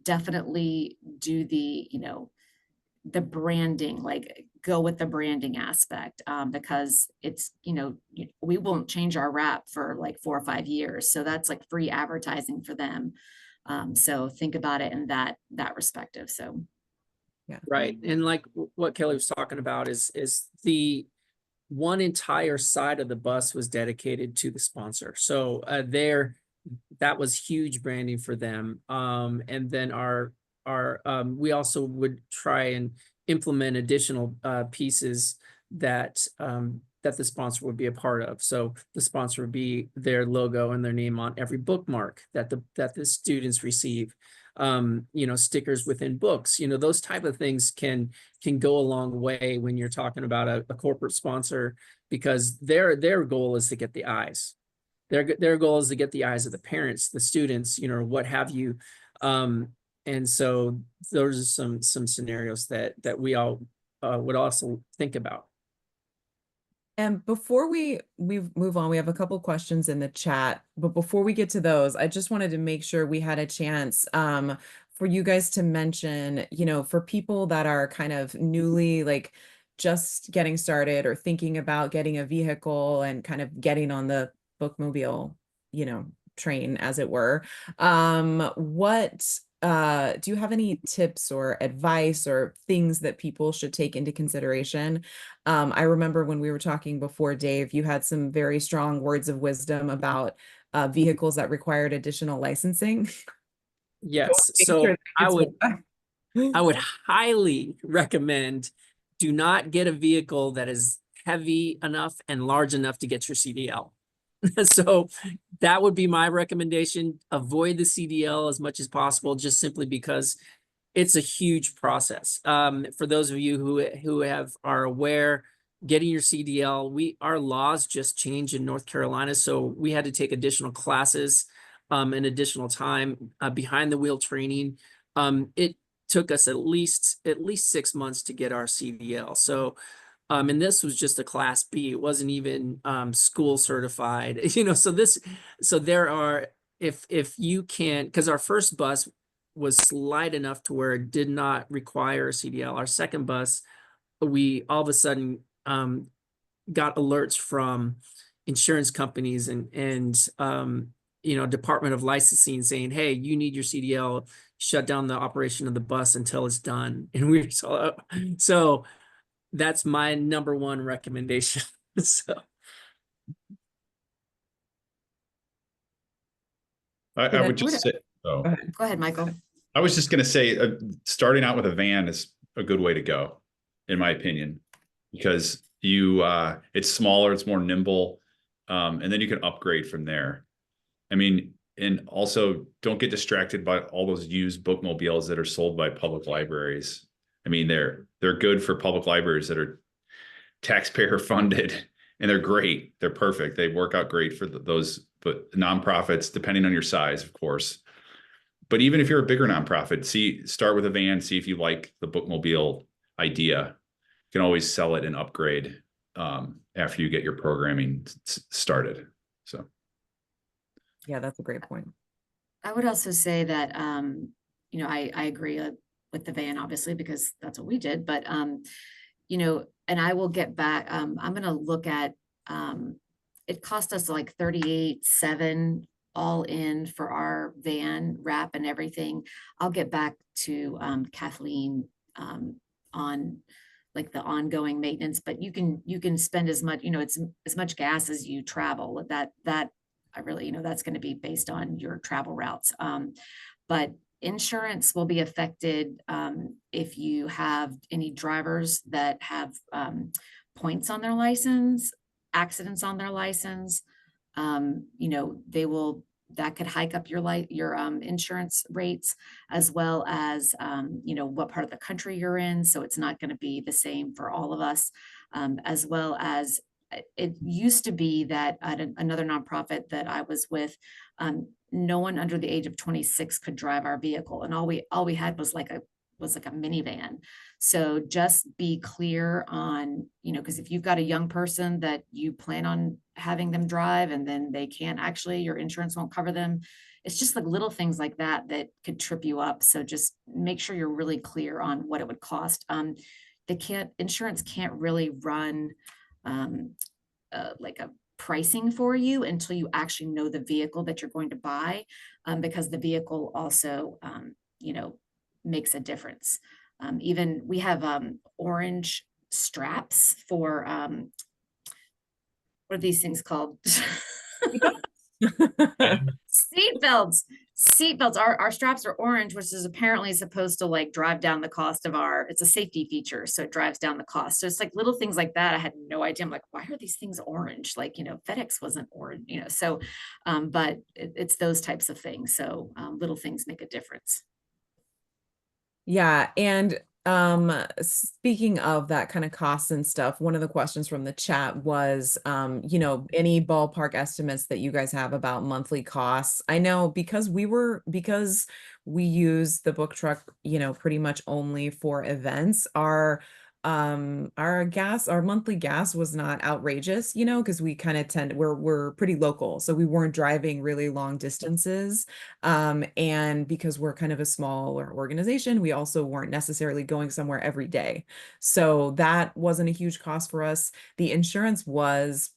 S4: definitely do the, you know, the branding, like go with the branding aspect, because it's, you know, we won't change our wrap for like 4 or 5 years. So that's like free advertising for them. So think about it in that respective. So
S3: Right. And like what Kelly was talking about is the one entire side of the bus was dedicated to the sponsor. So that was huge branding for them. And then we also would try and implement additional pieces that that the sponsor would be a part of. So the sponsor would be their logo and their name on every bookmark that the students receive. Stickers within books, those type of things can go a long way when you're talking about a corporate sponsor, because their goal is to get the eyes. Their goal is to get the eyes of the parents, the students, what have you. And so those are some scenarios that we all would also think about.
S1: And before we move on, we have a couple questions in the chat, but before we get to those, I just wanted to make sure we had a chance for you guys to mention, for people that are kind of newly like just getting started or thinking about getting a vehicle and kind of getting on the bookmobile, train, as it were. What do you have any tips or advice or things that people should take into consideration? I remember when we were talking before, Dave, you had some very strong words of wisdom about vehicles that required additional licensing.
S3: Yes.
S1: Making sure
S3: So
S1: that gets
S3: I would highly recommend, do not get a vehicle that is heavy enough and large enough to get your CDL. So that would be my recommendation. Avoid the CDL as much as possible, just simply because it's a huge process. For those of you who are aware, getting your CDL, our laws just changed in North Carolina, so we had to take additional classes and additional time behind the wheel training. It took us at least 6 months to get our CDL. So and this was just a class B. It wasn't even school certified, so there are, if you can't, because our first bus was light enough to where it did not require a CDL. Our second bus, we all of a sudden got alerts from insurance companies and Department of Licensing saying, hey, you need your CDL, shut down the operation of the bus until it's done. And we were so that's my number one recommendation. So
S5: I would just say,
S1: Go ahead.
S4: Go ahead, Michael.
S5: I was just going to say, starting out with a van is a good way to go, in my opinion, because it's smaller, it's more nimble, and then you can upgrade from there. I mean, and also don't get distracted by all those used bookmobiles that are sold by public libraries. I mean, they're good for public libraries that are taxpayer funded, and they're great. They're perfect. They work out great for those, but nonprofits, depending on your size, of course. But even if you're a bigger nonprofit, start with a van, see if you like the bookmobile idea. You can always sell it and upgrade after you get your programming started. So,
S1: Yeah, that's a great point.
S4: I would also say that, I agree with the van, obviously, because that's what we did, but, and I will get back, I'm going to look at, it cost us like $38,700 all in for our van wrap and everything. I'll get back to Kathleen on like the ongoing maintenance, but you can spend as much, it's as much gas as you travel. That I really, that's going to be based on your travel routes. But insurance will be affected if you have any drivers that have points on their license, accidents on their license. That could hike up your insurance rates, as well as what part of the country you're in. So it's not going to be the same for all of us, as well as it used to be that at another nonprofit that I was with, no one under the age of 26 could drive our vehicle, and all we had was like a minivan. So just be clear on, because if you've got a young person that you plan on having them drive and then they can't actually, your insurance won't cover them. It's just like little things like that could trip you up. So just make sure you're really clear on what it would cost. Insurance can't really run like a pricing for you until you actually know the vehicle that you're going to buy, because the vehicle also, makes a difference. Even we have orange straps for what are these things called? Seat belts. Seat belts. Our straps are orange, which is apparently supposed to like drive down the cost of it's a safety feature, so it drives down the cost. So it's like little things like that. I had no idea. I'm like, why are these things orange? Like, FedEx wasn't orange, so but it's those types of things. So little things make a difference.
S1: Yeah, and speaking of that kind of costs and stuff, one of the questions from the chat was any ballpark estimates that you guys have about monthly costs. I know because we use the book truck, pretty much only for events, our monthly gas was not outrageous, because we kind of we're pretty local, so we weren't driving really long distances. And because we're kind of a smaller organization, we also weren't necessarily going somewhere every day. So that wasn't a huge cost for us. The insurance was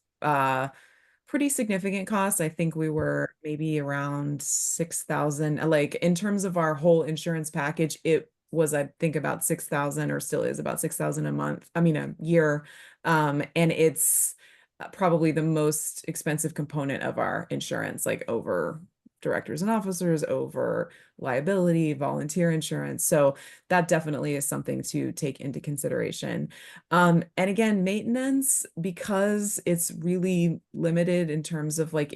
S1: pretty significant cost. I think we were maybe around 6,000. Like in terms of our whole insurance package, it was, I think, about 6,000, or still is about 6,000 a month. I mean, a year. And it's probably the most expensive component of our insurance, like over directors and officers, over liability, volunteer insurance. So that definitely is something to take into consideration. And again, maintenance, because it's really limited in terms of like,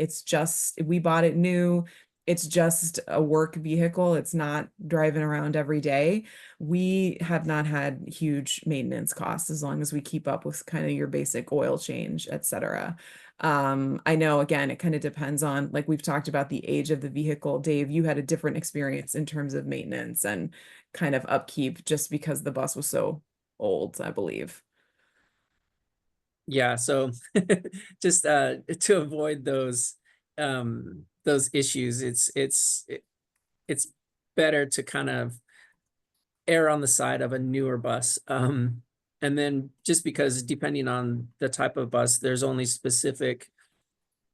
S1: we bought it new. It's just a work vehicle. It's not driving around every day. We have not had huge maintenance costs as long as we keep up with kind of your basic oil change, etc. I know, again, it kind of depends on, like we've talked about, the age of the vehicle. Dave, you had a different experience in terms of maintenance and kind of upkeep just because the bus was so old, I believe.
S3: Yeah, so just to avoid those issues, it's better to kind of err on the side of a newer bus. And then just because depending on the type of bus, there's only specific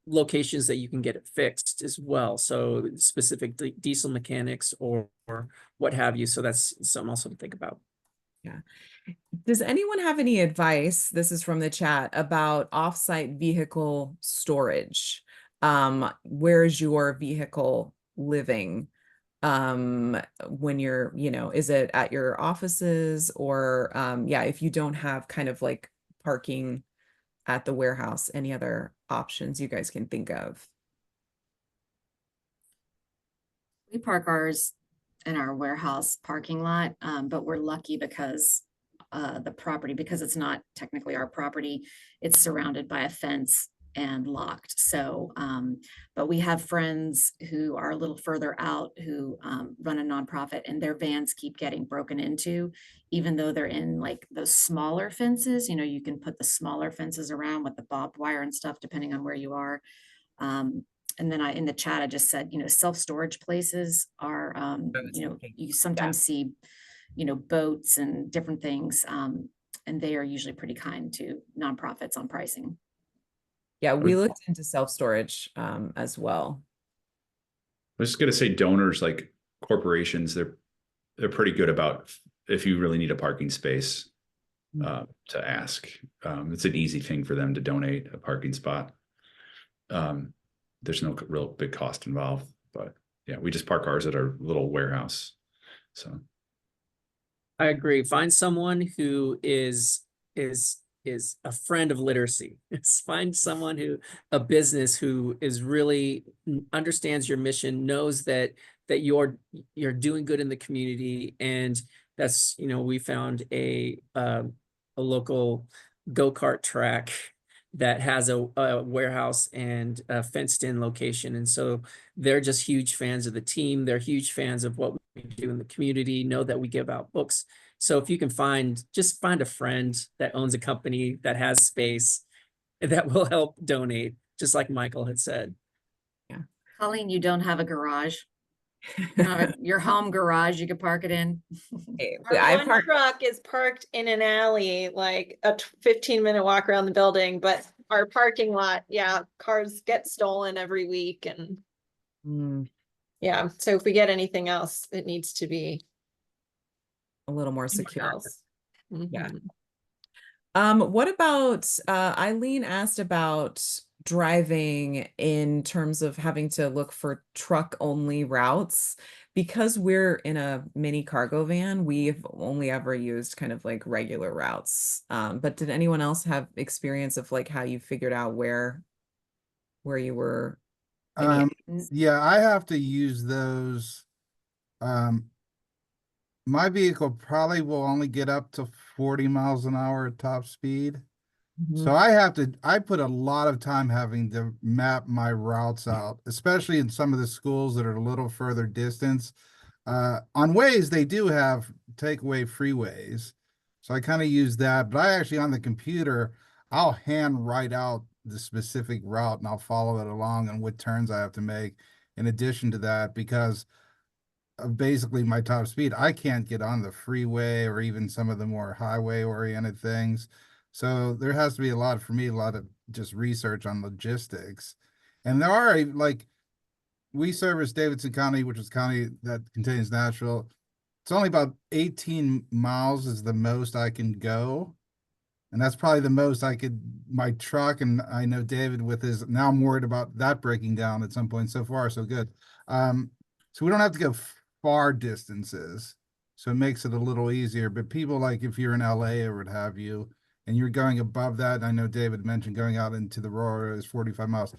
S3: locations that you can get it fixed as well. So specific diesel mechanics or what have you. So that's something also to think about.
S1: Yeah. Does anyone have any advice? This is from the chat about offsite vehicle storage. Where is your vehicle living? When you're, is it at your offices, or yeah, if you don't have kind of like parking at the warehouse, any other options you guys can think of?
S4: We park ours in our warehouse parking lot, but we're lucky because the property, because it's not technically our property, it's surrounded by a fence and locked. So, but we have friends who are a little further out who run a nonprofit, and their vans keep getting broken into, even though they're in like those smaller fences. You can put the smaller fences around with the barbed wire and stuff, depending on where you are. And then in the chat, I just said, self-storage places are, you sometimes see, boats and different things. And they are usually pretty kind to nonprofits on pricing.
S1: Yeah, we looked into self-storage as well.
S5: I was just gonna say donors like corporations, they're pretty good about if you really need a parking space to ask. It's an easy thing for them to donate a parking spot. There's no real big cost involved, but yeah, we just park ours at our little warehouse. So
S3: I agree. Find someone who is a friend of literacy. Find someone a business who is really understands your mission, knows that you're doing good in the community. And that's, we found a local go-kart track that has a warehouse and a fenced in location. And so they're just huge fans of the team. They're huge fans of what we do in the community, know that we give out books. So if you can find a friend that owns a company that has space that will help donate, just like Michael had said.
S1: Yeah.
S4: Colleen, you don't have a garage? Your home garage you could park it in?
S6: Our one truck is parked in an alley, like a 15-minute walk around the building, but our parking lot, yeah, cars get stolen every week. And yeah, so if we get anything else, it needs to be
S1: a little more secure.
S6: Else.
S1: Yeah.
S3: Mhm.
S1: What about Eileen asked about driving in terms of having to look for truck only routes. Because we're in a mini cargo van, we've only ever used kind of like regular routes. But did anyone else have experience of like how you figured out where you were? Any
S2: Yeah, I have to use those. My vehicle probably will only get up to 40 miles an hour at top speed. So I put a lot of time having to map my routes out, especially in some of the schools that are a little further distance. On ways they do have takeaway freeways. So I kind of use that, but I actually on the computer, I'll hand write out the specific route and I'll follow it along and what turns I have to make in addition to that, because of basically my top speed, I can't get on the freeway or even some of the more highway oriented things. So there has to be a lot for me, a lot of just research on logistics. And there are like we service Davidson County, which is county that contains Nashville. It's only about 18 miles is the most I can go. And that's probably the most I could, my truck, and I know David with his, now I'm worried about that breaking down at some point. So far, so good. So we don't have to go far distances. So it makes it a little easier. But people like if you're in LA or what have you, and you're going above that, and I know David mentioned going out into the rural areas 45 miles.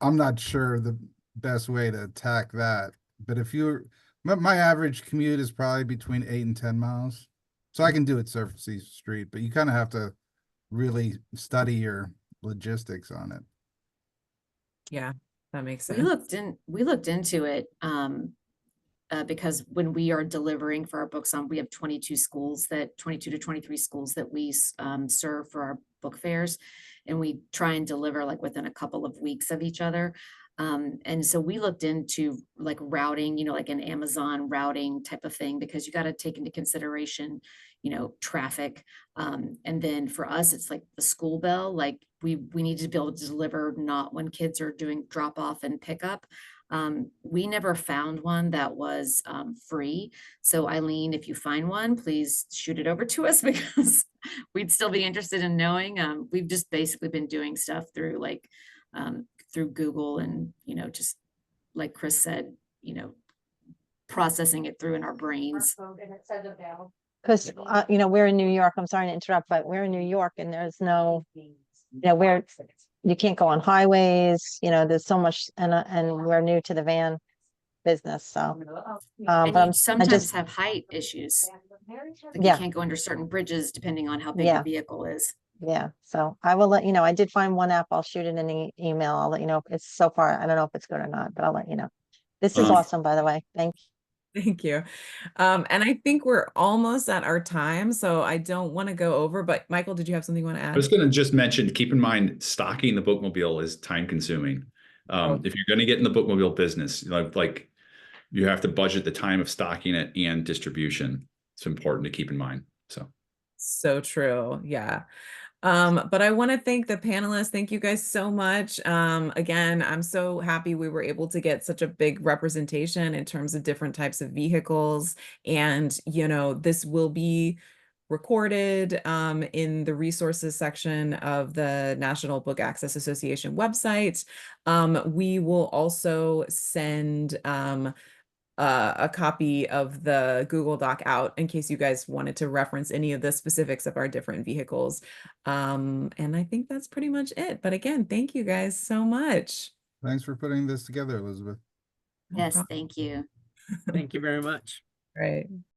S2: I'm not sure the best way to attack that. But if you're, my average commute is probably between 8 and 10 miles. So I can do it surface street, but you kind of have to really study your logistics on it.
S1: Yeah, that makes
S4: We
S1: sense.
S4: looked into it, because when we are delivering for our books we have 22 to 23 schools that we serve for our book fairs, and we try and deliver like within a couple of weeks of each other. And so we looked into like routing, like an Amazon routing type of thing, because you got to take into consideration, traffic. And then for us, it's like the school bell, like we need to be able to deliver not when kids are doing drop off and pickup. We never found one that was free. So Eileen, if you find one, please shoot it over to us because we'd still be interested in knowing. We've just basically been doing stuff through like through Google and, just like Chris said, processing it through in our brains.
S7: Because, we're in New York. I'm sorry to interrupt, but we're in New York and there's no, where you can't go on highways, there's so much, and we're new to the van business, so.
S4: And
S7: But
S4: you sometimes have height issues. Like you
S7: Yeah.
S4: can't go under certain bridges depending on how big
S7: Yeah.
S4: the vehicle is.
S7: Yeah, so I will let you know. I did find one app. I'll shoot it in the email. I'll let you know if it's so far. I don't know if it's good or not, but I'll let you know. This is awesome, by the way. Thank you.
S1: Thank you. And I think we're almost at our time, so I don't want to go over, but Michael, did you have something you want to
S5: I
S1: add?
S5: was going to just mention, keep in mind, stocking the bookmobile is time consuming. If you're going to get in the bookmobile business, like you have to budget the time of stocking it and distribution. It's important to keep in mind.
S1: So true. Yeah. But I want to thank the panelists. Thank you guys so much. Again, I'm so happy we were able to get such a big representation in terms of different types of vehicles. And, this will be recorded in the resources section of the National Book Access Association website. We will also send a copy of the Google Doc out in case you guys wanted to reference any of the specifics of our different vehicles. And I think that's pretty much it. But again, thank you guys so much.
S2: Thanks for putting this together, Elizabeth.
S4: Yes, thank you.
S3: Thank you very much.
S1: Right.